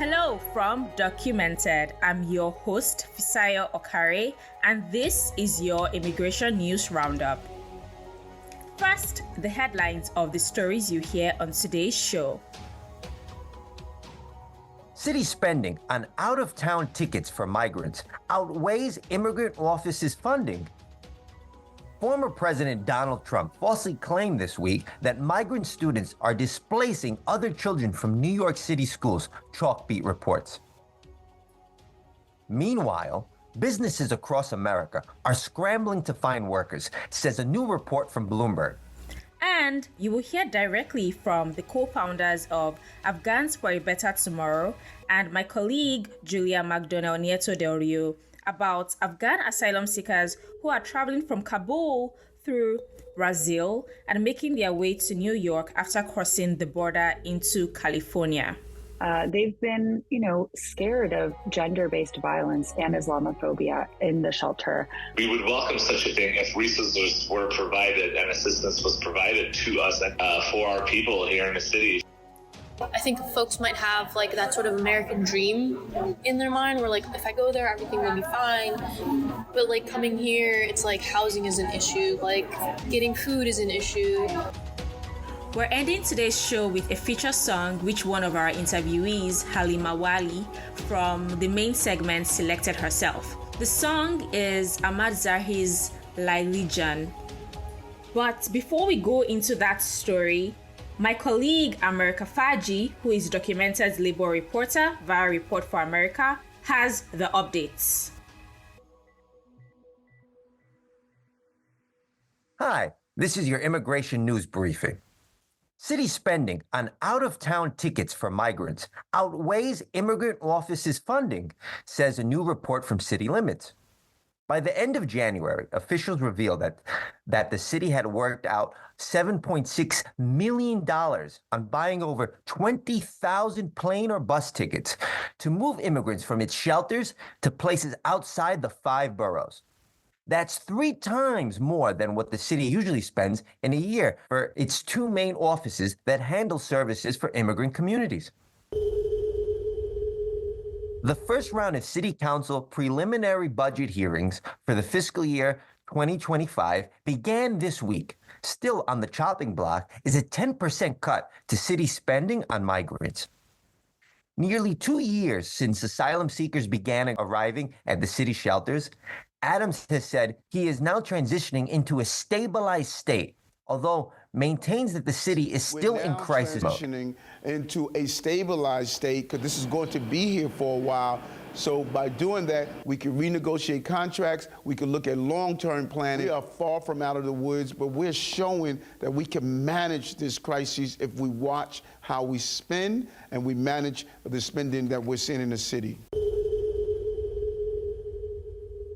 Hello from Documented. I'm your host, Fisayo Okare, and this is your Immigration News Roundup. First, the headlines of the stories you hear on today's show. City spending on out-of-town tickets for migrants outweighs immigrant offices' funding. Former President Donald Trump falsely claimed this week that migrant students are displacing other children from New York City schools, Chalkbeat reports. Meanwhile, businesses across America are scrambling to find workers, says a new report from Bloomberg. And you will hear directly from the co-founders of Afghans for a Better Tomorrow and my colleague Giulia McDonnell Nieto about Afghan asylum seekers who are traveling from Kabul through Brazil and making their way to New York after crossing the border into California. They've been, scared of gender-based violence and Islamophobia in the shelter. We would welcome such a thing if resources were provided and assistance was provided to us for our people here in the city. I think folks might have that sort of American dream in their mind where if I go there, everything will be fine. But coming here, it's housing is an issue, getting food is an issue. We're ending today's show with a feature song which one of our interviewees, Halema Wali, from the main segment selected herself. The song is Ahmad Zahi's Lailijan. But before we go into that story, my colleague America Faji, who is Documented's labor reporter via Report for America, has the updates. Hi, this is your immigration news briefing. City spending on out-of-town tickets for migrants outweighs immigrant offices' funding, says a new report from CityLimits. By the end of January, officials revealed that the city had worked out $7.6 million on buying over 20,000 plane or bus tickets to move immigrants from its shelters to places outside the 5 boroughs. That's 3 times more than what the city usually spends in a year for its 2 main offices that handle services for immigrant communities. The first round of City Council preliminary budget hearings for the fiscal year 2025 began this week. Still on the chopping block is a 10% cut to city spending on migrants. Nearly 2 years since asylum seekers began arriving at the city shelters, Adams has said he is now transitioning into a stabilized state, although maintains that the city is still in crisis mode. We're now transitioning into a stabilized state because this is going to be here for a while. So by doing that, we can renegotiate contracts, we can look at long-term planning. We are far from out of the woods, but we're showing that we can manage this crisis if we watch how we spend and we manage the spending that we're seeing in the city.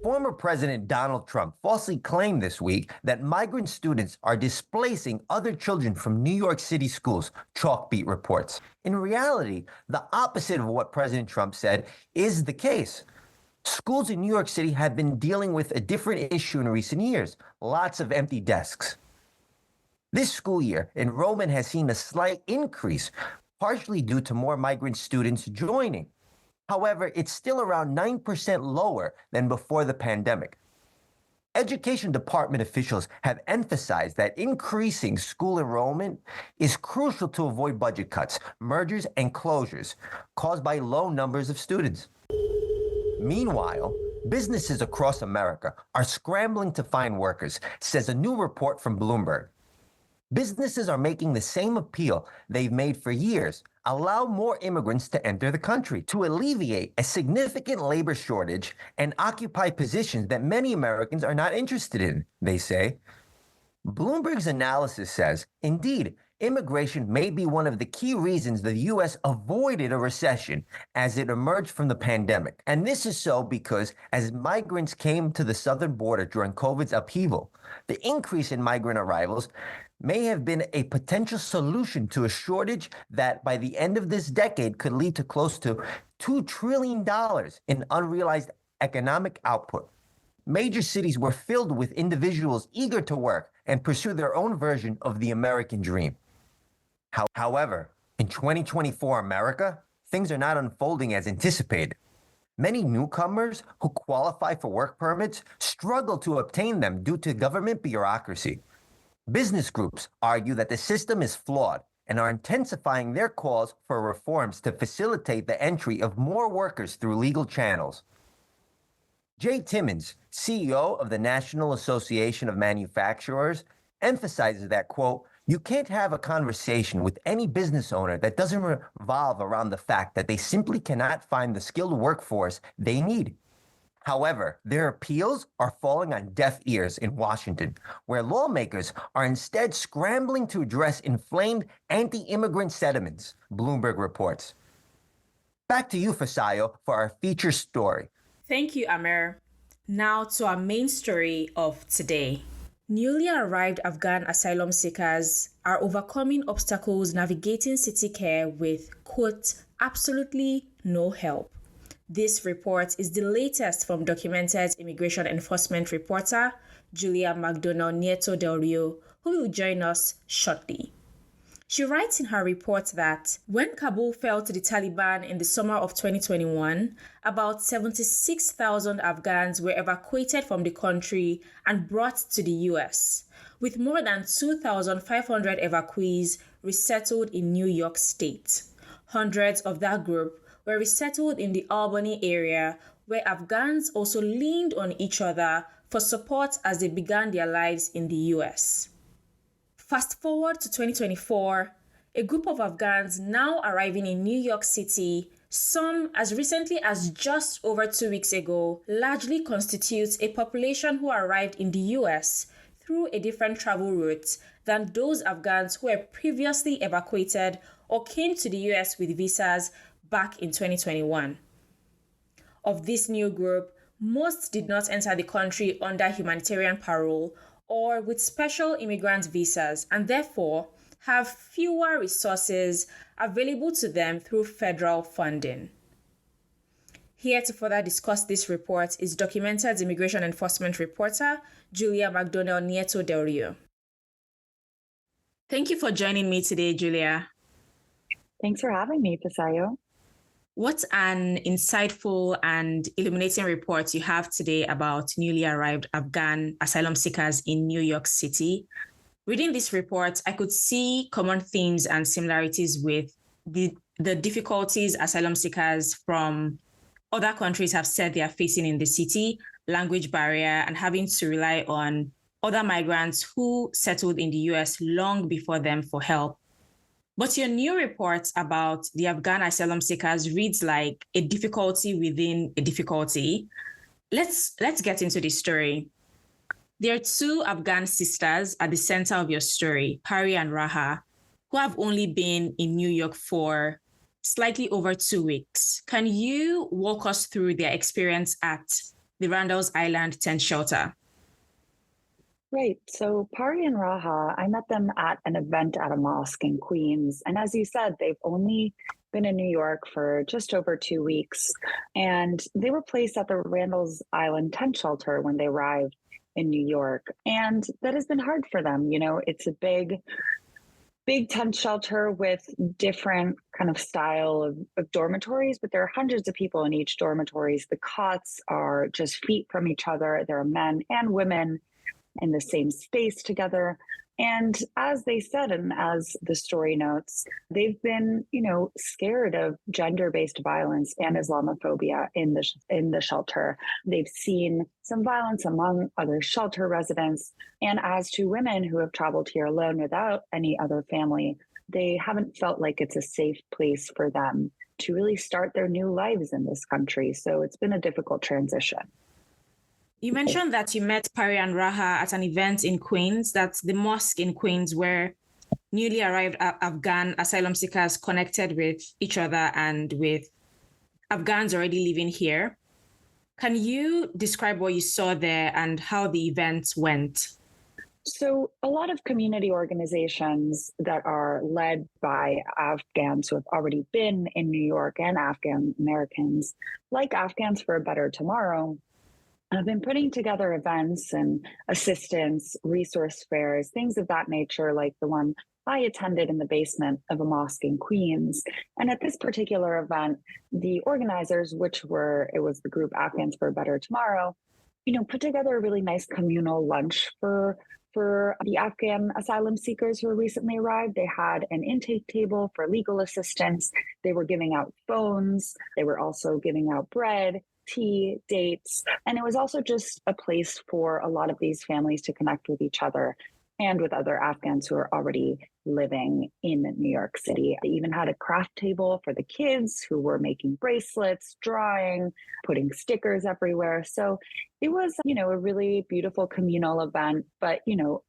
Former President Donald Trump falsely claimed this week that migrant students are displacing other children from New York City schools, Chalkbeat reports. In reality, the opposite of what President Trump said is the case. Schools in New York City have been dealing with a different issue in recent years, lots of empty desks. This school year, enrollment has seen a slight increase, partially due to more migrant students joining. However, it's still around 9% lower than before the pandemic. Education department officials have emphasized that increasing school enrollment is crucial to avoid budget cuts, mergers, and closures caused by low numbers of students. Meanwhile, businesses across America are scrambling to find workers, says a new report from Bloomberg. Businesses are making the same appeal they've made for years: allow more immigrants to enter the country to alleviate a significant labor shortage and occupy positions that many Americans are not interested in, they say. Bloomberg's analysis says, indeed, immigration may be one of the key reasons the U.S. avoided a recession as it emerged from the pandemic. And this is so because as migrants came to the southern border during COVID's upheaval, the increase in migrant arrivals may have been a potential solution to a shortage that by the end of this decade could lead to close to $2 trillion in unrealized economic output. Major cities were filled with individuals eager to work and pursue their own version of the American dream. However, in 2024 America, things are not unfolding as anticipated. Many newcomers who qualify for work permits struggle to obtain them due to government bureaucracy. Business groups argue that the system is flawed and are intensifying their calls for reforms to facilitate the entry of more workers through legal channels. Jay Timmons, CEO of the National Association of Manufacturers, emphasizes that, quote, "You can't have a conversation with any business owner that doesn't revolve around the fact that they simply cannot find the skilled workforce they need." However, their appeals are falling on deaf ears in Washington, where lawmakers are instead scrambling to address inflamed anti-immigrant sentiments, Bloomberg reports. Back to you, Fisayo, for our feature story. Thank you, Amer. Now to our main story of today. Newly arrived Afghan asylum seekers are overcoming obstacles navigating city care with, quote, absolutely no help. This report is the latest from documented immigration enforcement reporter Giulia McDonnell Nieto Del Rio, who will join us shortly. She writes in her report that when Kabul fell to the Taliban in the summer of 2021, about 76,000 Afghans were evacuated from the country and brought to the US, with more than 2,500 evacuees resettled in New York State. Hundreds of that group were resettled in the Albany area, where Afghans also leaned on each other for support as they began their lives in the US. Fast forward to 2024, a group of Afghans now arriving in New York City, some as recently as just over 2 weeks ago, largely constitutes a population who arrived in the US through a different travel route than those Afghans who were previously evacuated or came to the US with visas back in 2021. Of this new group, most did not enter the country under humanitarian parole or with special immigrant visas, and therefore have fewer resources available to them through federal funding. Here to further discuss this report is documented immigration enforcement reporter Giulia McDonnell Nieto Del Rio. Thank you for joining me today, Giulia. Thanks for having me, Fisayo. What an insightful and illuminating report you have today about newly arrived Afghan asylum seekers in New York City. Reading this report, I could see common themes and similarities with the difficulties asylum seekers from other countries have said they are facing in the city, language barrier, and having to rely on other migrants who settled in the US long before them for help. But your new report about the Afghan asylum seekers reads like a difficulty within a difficulty. Let's get into this story. There are two Afghan sisters at the center of your story, Pari and Raha, who have only been in New York for slightly over 2 weeks. Can you walk us through their experience at the Randall's Island tent shelter? Right. So Pari and Raha, I met them at an event at a mosque in Queens. And as you said, they've only been in New York for just over 2 weeks. And they were placed at the Randall's Island tent shelter when they arrived in New York. And that has been hard for them. You know, it's a big tent shelter with different kind of style of dormitories, but there are hundreds of people in each dormitories. The cots are just feet from each other. There are men and women in the same space together. And as they said, and as the story notes, they've been, scared of gender-based violence and Islamophobia in the shelter. They've seen some violence among other shelter residents. And as to women who have traveled here alone without any other family, they haven't felt like it's a safe place for them to really start their new lives in this country. So it's been a difficult transition. You mentioned that you met Pari and Raha at an event in Queens, that's the mosque in Queens, where newly arrived Afghan asylum seekers connected with each other and with Afghans already living here. Can you describe what you saw there and how the event went? So a lot of community organizations that are led by Afghans who have already been in New York and Afghan Americans, like Afghans for a Better Tomorrow, I've been putting together events and assistance, resource fairs, things of that nature, like the one I attended in the basement of a mosque in Queens. And at this particular event, the organizers, it was the group Afghans for a Better Tomorrow, put together a really nice communal lunch for the Afghan asylum seekers who recently arrived. They had an intake table for legal assistance. They were giving out phones. They were also giving out bread, tea, dates. And it was also just a place for a lot of these families to connect with each other and with other Afghans who are already living in New York City. They even had a craft table for the kids who were making bracelets, drawing, putting stickers everywhere. So it was, a really beautiful communal event. But,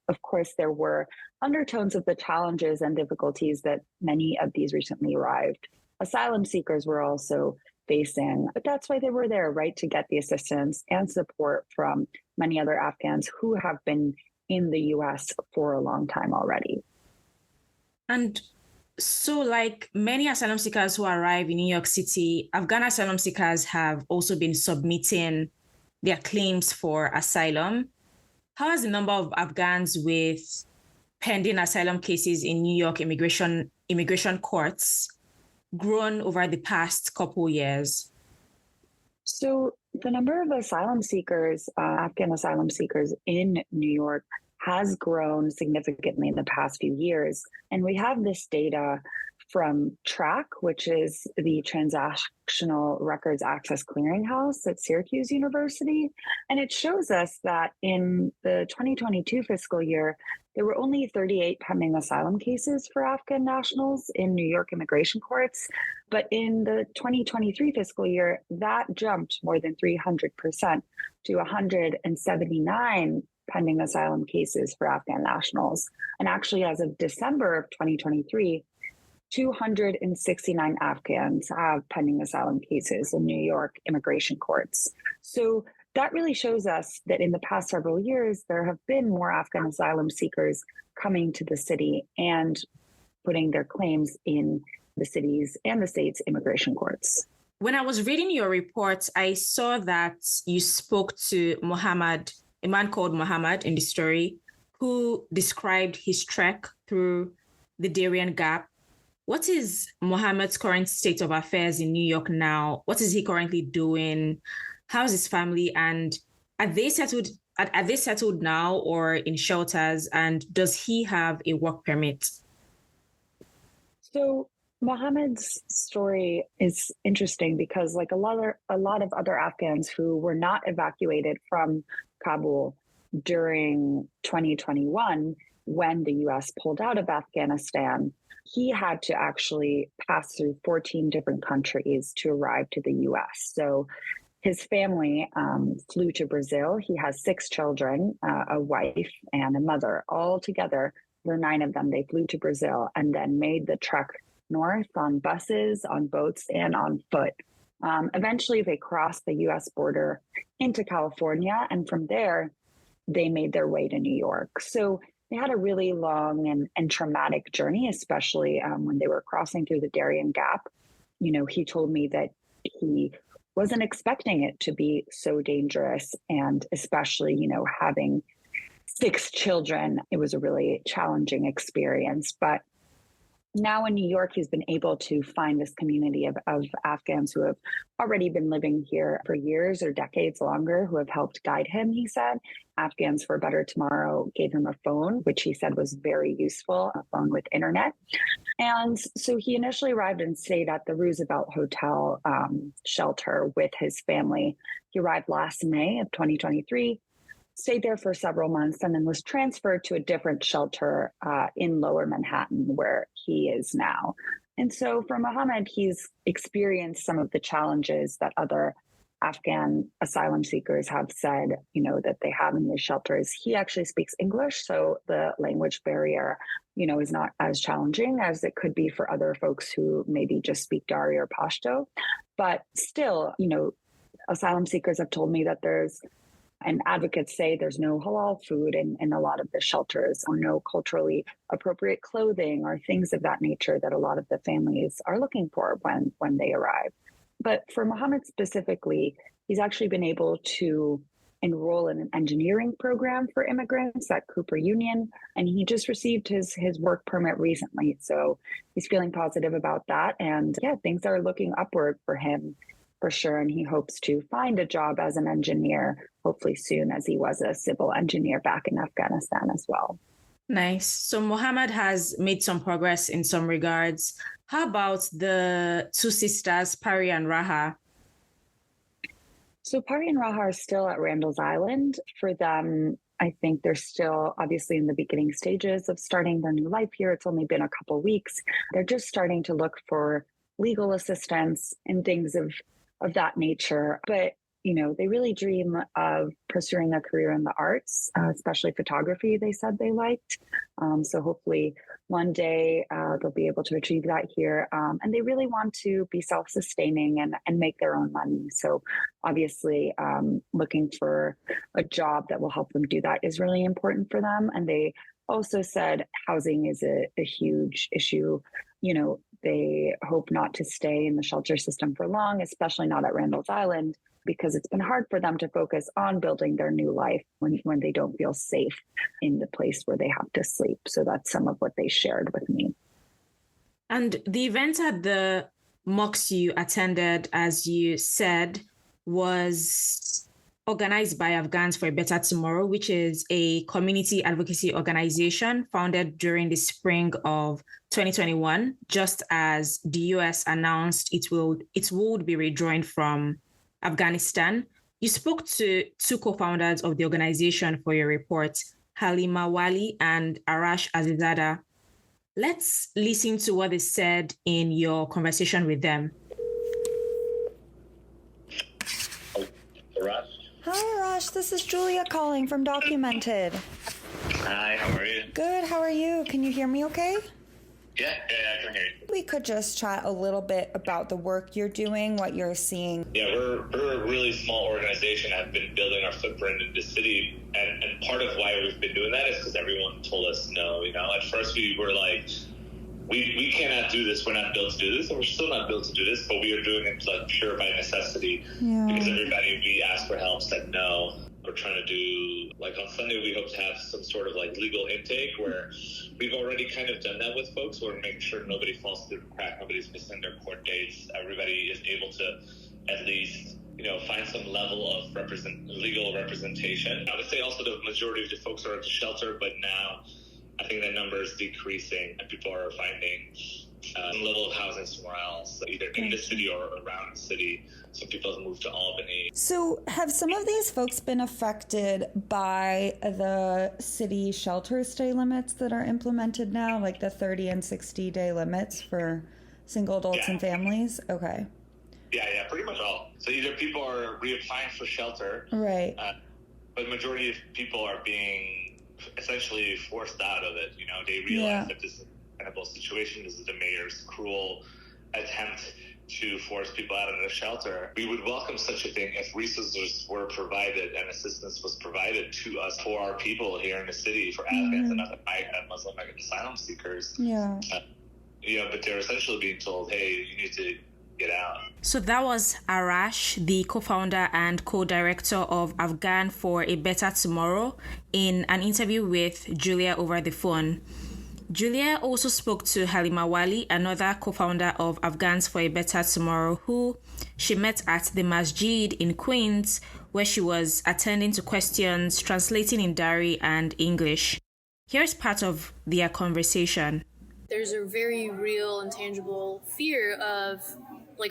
of course, there were undertones of the challenges and difficulties that many of these recently arrived asylum seekers were also facing. But that's why they were there, right, to get the assistance and support from many other Afghans who have been in the US for a long time already. And so, like many asylum seekers who arrive in New York City, Afghan asylum seekers have also been submitting their claims for asylum. How has the number of Afghans with pending asylum cases in New York immigration courts grown over the past couple years? So the number of asylum seekers, Afghan asylum seekers in New York has grown significantly in the past few years. And we have this data from TRAC, which is the Transactional Records Access Clearinghouse at Syracuse University. And it shows us that in the 2022 fiscal year, there were only 38 pending asylum cases for Afghan nationals in New York immigration courts. But in the 2023 fiscal year, that jumped more than 300% to 179 pending asylum cases for Afghan nationals. And actually, as of December of 2023, 269 Afghans have pending asylum cases in New York immigration courts. So that really shows us that in the past several years, there have been more Afghan asylum seekers coming to the city and putting their claims in the cities and the state's immigration courts. When I was reading your report, I saw that you spoke to Muhammad, a man called Muhammad in the story, who described his trek through the Darien Gap. What is Muhammad's current state of affairs in New York now? What is he currently doing? How's his family? And are they settled now or in shelters? And does he have a work permit? So Muhammad's story is interesting because, like a lot of other Afghans who were not evacuated from Kabul during 2021, when the U.S. pulled out of Afghanistan, he had to actually pass through 14 different countries to arrive to the U.S. So his family flew to Brazil. He has 6 children, a wife and a mother. All together, there are 9 of them. They flew to Brazil and then made the trek north on buses, on boats, and on foot. Eventually, they crossed the U.S. border into California, and from there, they made their way to New York. So they had a really long and traumatic journey, especially when they were crossing through the Darien Gap. He told me that he wasn't expecting it to be so dangerous, and especially, having 6 children, it was a really challenging experience. But now in New York, he's been able to find this community of Afghans who have already been living here for years or decades longer, who have helped guide him, he said. Afghans for a Better Tomorrow gave him a phone, which he said was very useful, a phone with internet. And so he initially arrived and stayed at the Roosevelt Hotel shelter with his family. He arrived last May of 2023. Stayed there for several months and then was transferred to a different shelter in Lower Manhattan, where he is now. And so for Muhammad, he's experienced some of the challenges that other Afghan asylum seekers have said, that they have in these shelters. He actually speaks English, so the language barrier, is not as challenging as it could be for other folks who maybe just speak Dari or Pashto. But still, asylum seekers have told me that and advocates say there's no halal food in a lot of the shelters, or no culturally appropriate clothing or things of that nature that a lot of the families are looking for when they arrive. But for Muhammad specifically, he's actually been able to enroll in an engineering program for immigrants at Cooper Union. And he just received his work permit recently. So he's feeling positive about that. And yeah, things are looking upward for him for sure. And he hopes to find a job as an engineer, hopefully soon, as he was a civil engineer back in Afghanistan as well. Nice. So Mohammed has made some progress in some regards. How about the two sisters, Pari and Raha? So Pari and Raha are still at Randall's Island. For them, I think they're still obviously in the beginning stages of starting their new life here. It's only been a couple of weeks. They're just starting to look for legal assistance and things of that nature. But they really dream of pursuing a career in the arts, especially photography, they said they liked. So hopefully one day they'll be able to achieve that here. And they really want to be self-sustaining and make their own money. So obviously looking for a job that will help them do that is really important for them. And they also said housing is a huge issue. They hope not to stay in the shelter system for long, especially not at Randall's Island, because it's been hard for them to focus on building their new life when they don't feel safe in the place where they have to sleep. So that's some of what they shared with me. And the event at the mosque you attended, as you said, was organized by Afghans for a Better Tomorrow, which is a community advocacy organization founded during the spring of 2021, just as the US announced it would be withdrawing from Afghanistan. You spoke to two co-founders of the organization for your report, Halema Wali and Arash Azizzada. Let's listen to what they said in your conversation with them. Arash? Hi, Arash. This is Giulia calling from Documented. Hi, how are you? Good. How are you? Can you hear me okay? Yeah, I can hear you. We could just chat a little bit about the work you're doing, what you're seeing. Yeah, we're a really small organization. I've been building our footprint in the city, and part of why we've been doing that is because everyone told us no. At first we were like, we cannot do this. We're not built to do this, and we're still not built to do this. But we are doing it like pure by necessity because everybody we asked for help said no. We're trying to do, like on Sunday, we hope to have some sort of like legal intake where we've already kind of done that with folks. We're making sure nobody falls through the crack, nobody's missing their court dates. Everybody is able to at least, find some level of legal representation. I would say also the majority of the folks are at the shelter, but now I think that number is decreasing and people are finding some level of housing somewhere else, either in the city or around the city. Some people have moved to Albany. So have some of these folks been affected by the city shelter stay limits that are implemented now, like the 30 and 60 day limits for single adults and families? Okay. Yeah, pretty much all. So either people are reapplying for shelter, right? But the majority of people are being essentially forced out of it. They realize that this is a tenable situation. This is the mayor's cruel attempt to force people out of the shelter. We would welcome such a thing if resources were provided and assistance was provided to us for our people here in the city, for Afghans and other Muslim asylum seekers. But they're essentially being told, hey, you need to get out. So that was Arash, the co-founder and co-director of Afghan for a Better Tomorrow, in an interview with Giulia over the phone. Giulia also spoke to Halema Wali, another co-founder of Afghans for a Better Tomorrow, who she met at the Masjid in Queens, where she was attending to questions, translating in Dari and English. Here's part of their conversation. There's a very real and tangible fear of,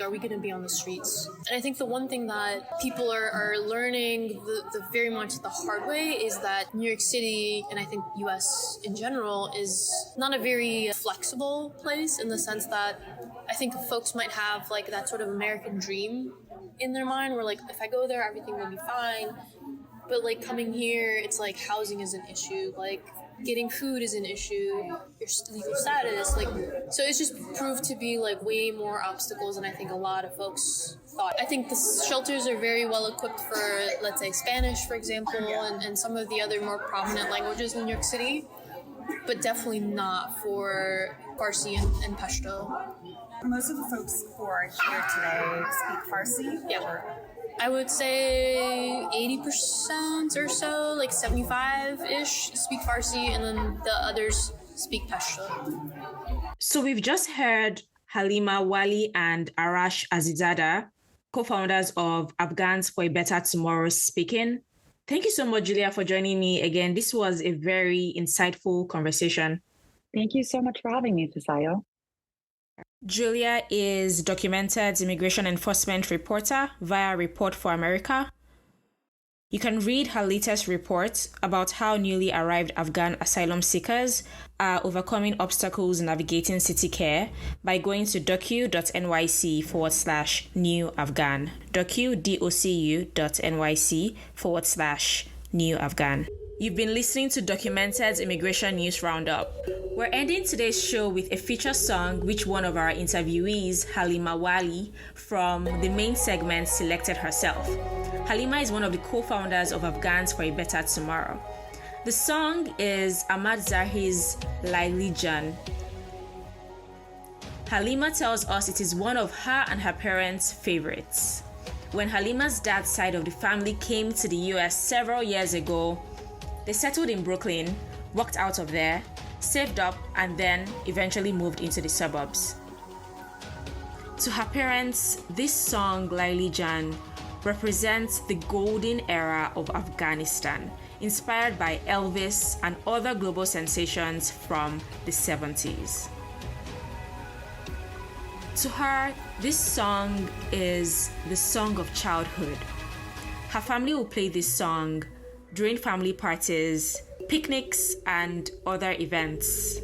are we going to be on the streets? And I think the one thing that people are learning the very much the hard way is that New York City, and I think US in general, is not a very flexible place in the sense that I think folks might have that sort of American dream in their mind where if I go there, everything will be fine. But coming here, it's housing is an issue, getting food is an issue, your legal status, so it's just proved to be way more obstacles than I think a lot of folks thought. I think the shelters are very well equipped for, let's say, Spanish, for example, and some of the other more prominent languages in New York City. but definitely not for Farsi and Pashto. Most of the folks who are here today speak Farsi? Yeah. I would say 80% or so, like 75-ish speak Farsi, and then the others speak Pashto. So we've just heard Halema Wali and Arash Azizzada, co-founders of Afghans for a Better Tomorrow, speaking. Thank you so much, Giulia, for joining me again. This was a very insightful conversation. Thank you so much for having me, Fisayo. Giulia is Documented's immigration enforcement reporter via Report for America. You can read her latest report about how newly arrived Afghan asylum seekers are overcoming obstacles navigating city care by going to docu.nyc/new Afghan. docu.nyc/new Afghan. You've been listening to Documented's Immigration News Roundup. We're ending today's show with a feature song which one of our interviewees, Halema Wali, from the main segment selected herself. Halema is one of the co-founders of Afghans for a Better Tomorrow. The song is Ahmad Zahi's Laili Jan. Halema tells us it is one of her and her parents' favorites. When Halema's dad's side of the family came to the US several years ago, they settled in Brooklyn, walked out of there, saved up, and then eventually moved into the suburbs. To her parents, this song, Laili Jan, represents the golden era of Afghanistan, inspired by Elvis and other global sensations from the 70s. To her, this song is the song of childhood. Her family will play this song during family parties, picnics, and other events.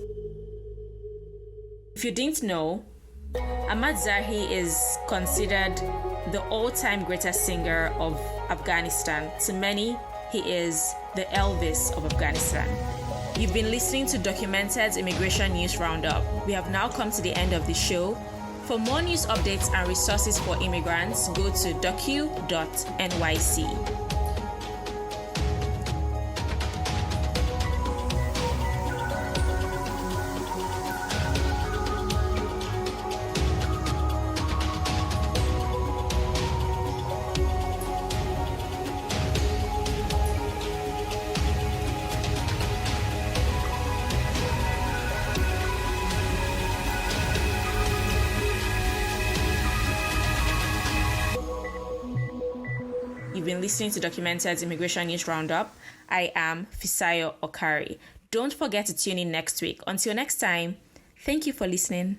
If you didn't know, Ahmad Zahi is considered the all-time greatest singer of Afghanistan. To many, he is the Elvis of Afghanistan. You've been listening to Documented's Immigration News Roundup. We have now come to the end of the show. For more news updates and resources for immigrants, go to docu.nyc. You've been listening to Documented's Immigration News Roundup. I am Fisayo Okare. Don't forget to tune in next week. Until next time, thank you for listening.